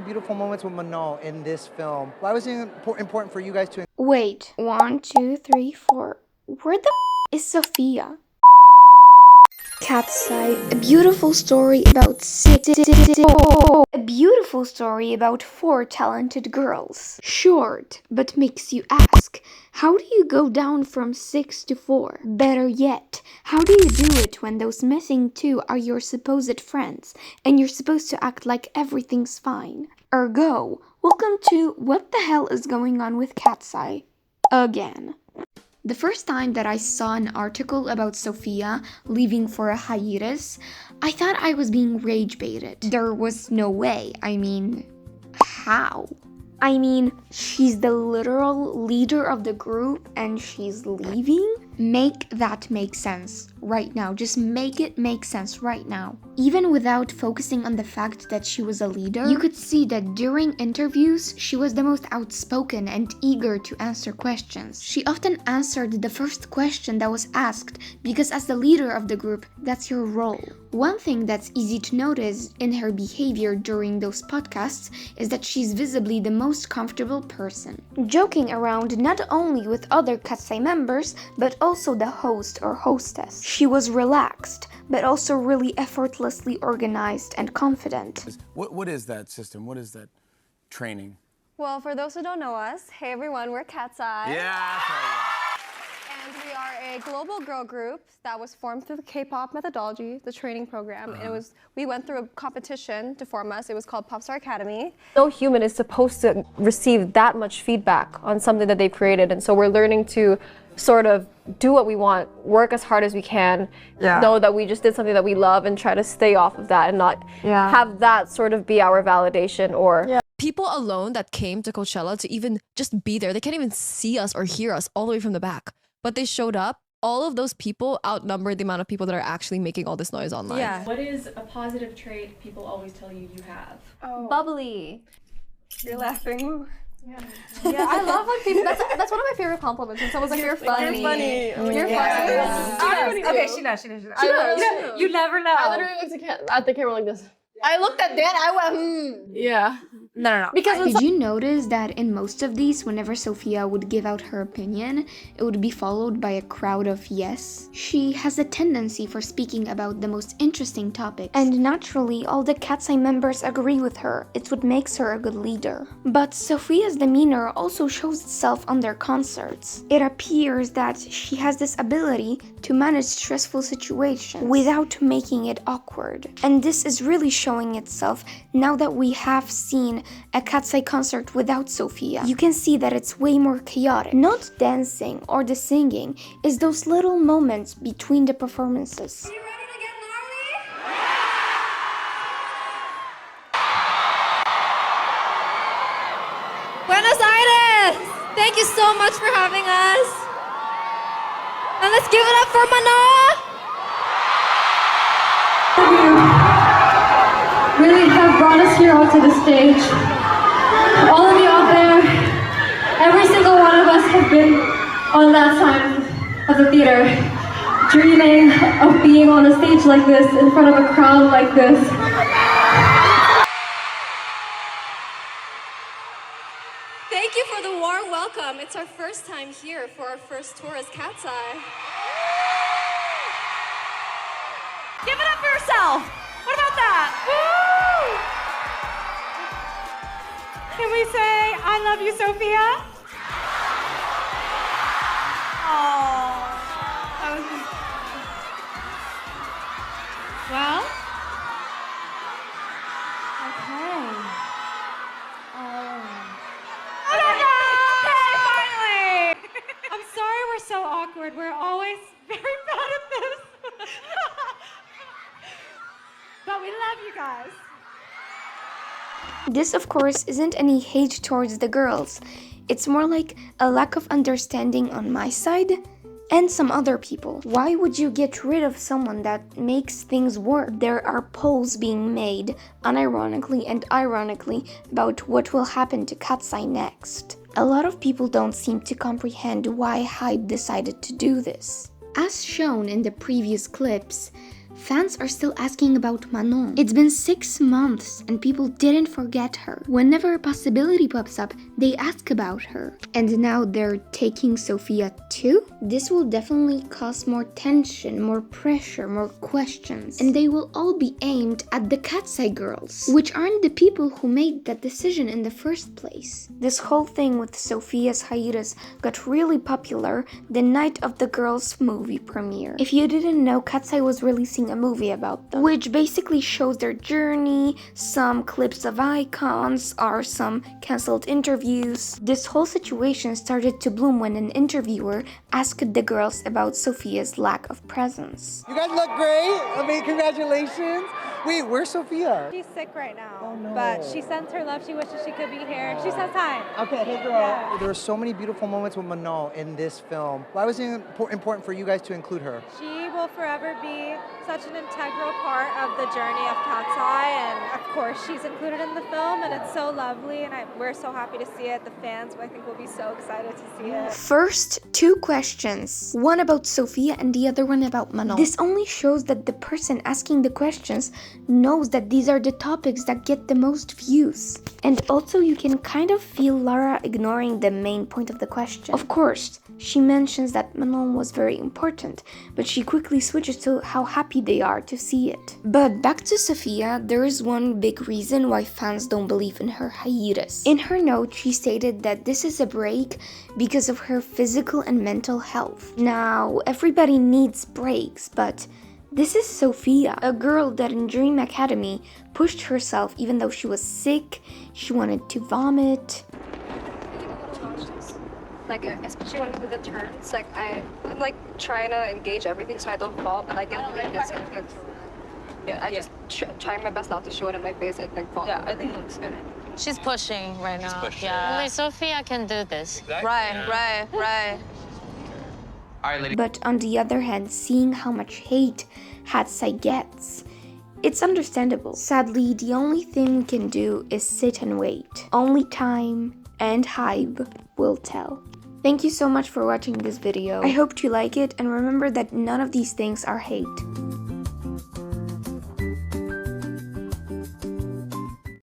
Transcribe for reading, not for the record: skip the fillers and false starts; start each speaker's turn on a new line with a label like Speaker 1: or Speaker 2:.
Speaker 1: Beautiful moments with Manon in this film. Why was it important for you guys to...
Speaker 2: Wait, 1, 2, 3, 4. Where the is Sophia? KATSEYE, a beautiful story about four talented girls. Short, but makes you ask, how do you go down from 6 to 4? Better yet, how do you do it when those missing two are your supposed friends and you're supposed to act like everything's fine? Ergo, welcome to What the Hell is Going On with KATSEYE? Again. The first time that I saw an article about Sophia leaving for a hiatus, I thought I was being rage baited. There was no way. I mean, how? I mean, she's the literal leader of the group and she's leaving? Make that make sense right now. Just make it make sense right now. Even without focusing on the fact that she was a leader, you could see that during interviews, she was the most outspoken and eager to answer questions. She often answered the first question that was asked because as the leader of the group, that's your role. One thing that's easy to notice in her behavior during those podcasts is that she's visibly the most comfortable person, joking around not only with other KATSEYE members, but also the host or hostess. She was relaxed, but also really effortlessly organized and confident.
Speaker 3: What is that system? What is that training?
Speaker 4: Well, for those who don't know us, hey everyone, we're KATSEYE.
Speaker 3: Yeah.
Speaker 4: And we are a global girl group that was formed through the K-pop methodology, the training program. And we went through a competition to form us. It was called Popstar Academy.
Speaker 5: No human is supposed to receive that much feedback on something that they've created. And so we're learning to sort of do what we want, work as hard as we can, know that we just did something that we love and try to stay off of that and not have that sort of be our validation or...
Speaker 6: People alone that came to Coachella to even just be there, they can't even see us or hear us all the way from the back. But they showed up. All of those people outnumber the amount of people that are actually making all this noise online.
Speaker 7: Yeah. What is a positive trait people always tell you you have?
Speaker 4: Oh.
Speaker 5: Bubbly.
Speaker 4: You're laughing.
Speaker 5: Yeah, I love when people, that's one of my favorite compliments. When someone's like, you're funny.
Speaker 4: You're funny.
Speaker 5: You're funny.
Speaker 7: Okay, she knows. You never know.
Speaker 8: I literally looked at the camera like this.
Speaker 4: I looked at Dan, I went,
Speaker 7: Yeah. No.
Speaker 4: Because
Speaker 2: Did you notice that in most of these, whenever Sophia would give out her opinion, it would be followed by a crowd of yes? She has a tendency for speaking about the most interesting topics, and naturally, all the KATSEYE members agree with her. It's what makes her a good leader. But Sophia's demeanor also shows itself on their concerts. It appears that she has this ability to manage stressful situations without making it awkward. And this is really showing itself now that we have seen a KATSEYE concert without Sophia. You can see that it's way more chaotic. Not dancing or the singing, it's those little moments between the performances.
Speaker 4: Are you ready to get gnarly?
Speaker 9: Buenos Aires! Thank you so much for having us. And let's give it up for Manon!
Speaker 10: Really have brought us here onto the stage. All of you out there, every single one of us have been on that side of the theater, dreaming of being on a stage like this, in front of a crowd like this.
Speaker 9: Thank you for the warm welcome. It's our first time here for our first tour as KATSEYE.
Speaker 7: Give it up for yourself. What about that? Woo! Can we say, I love you, Sophia? Oh. Well. Okay. Okay, finally. I'm sorry we're so awkward. We're always very bad at this. But we love you guys.
Speaker 2: This, of course, isn't any hate towards the girls. It's more like a lack of understanding on my side and some other people. Why would you get rid of someone that makes things work? There are polls being made, unironically and ironically, about what will happen to KATSEYE next. A lot of people don't seem to comprehend why HYBE decided to do this. As shown in the previous clips, Fans are still asking about Manon. It's been 6 months and people didn't forget her. Whenever a possibility pops up, they ask about her. And now they're taking Sophia too? This will definitely cause more tension, more pressure, more questions. And they will all be aimed at the KATSEYE girls, which aren't the people who made that decision in the first place. This whole thing with Sophia's hiatus got really popular the night of the girls' movie premiere. If you didn't know, KATSEYE was releasing a movie about them, which basically shows their journey, some clips of icons, or some cancelled interviews. This whole situation started to bloom when an interviewer asked the girls about Sophia's lack of presence.
Speaker 1: You guys look great. I mean, congratulations. Wait, where's Sophia?
Speaker 7: She's sick right now,
Speaker 1: Oh, no.
Speaker 7: but she sends her love. She wishes she could be here. She says hi.
Speaker 1: Okay, hey girl.
Speaker 7: Yeah.
Speaker 1: There were so many beautiful moments with Manon in this film. Why was it important for you guys to include her?
Speaker 7: She will forever be such an integral part of the journey of KATSEYE, and of course she's included in the film, and it's so lovely, and we're so happy to see it. The fans, I think, will be so excited to see it.
Speaker 2: First, 2 questions. One about Sophia and the other one about Manon. This only shows that the person asking the questions knows that these are the topics that get the most views. And also you can kind of feel Lara ignoring the main point of the question. Of course, she mentions that Manon was very important, but she quickly switches to how happy they are to see it. But back to Sophia, there is one big reason why fans don't believe in her hiatus. In her note, she stated that this is a break because of her physical and mental health. Now, everybody needs breaks, but this is Sophia, a girl that in Dream Academy pushed herself even though she was sick, she wanted to vomit.
Speaker 5: Like, especially when we do the turns, like, I'm like trying to engage everything so I don't fall, but I get really dizzy. Yeah, I just trying my best not to show it in my face and like fall.
Speaker 11: Yeah, I think it looks good.
Speaker 12: She's pushing right now.
Speaker 11: Pushing.
Speaker 12: Yeah. Only Sophia can do this.
Speaker 11: Right.
Speaker 13: All right, lady.
Speaker 2: But on the other hand, seeing how much hate KATSEYE gets, it's understandable. Sadly, the only thing we can do is sit and wait. Only time and hype will tell. Thank you so much for watching this video. I hope you like it, and remember that none of these things are hate.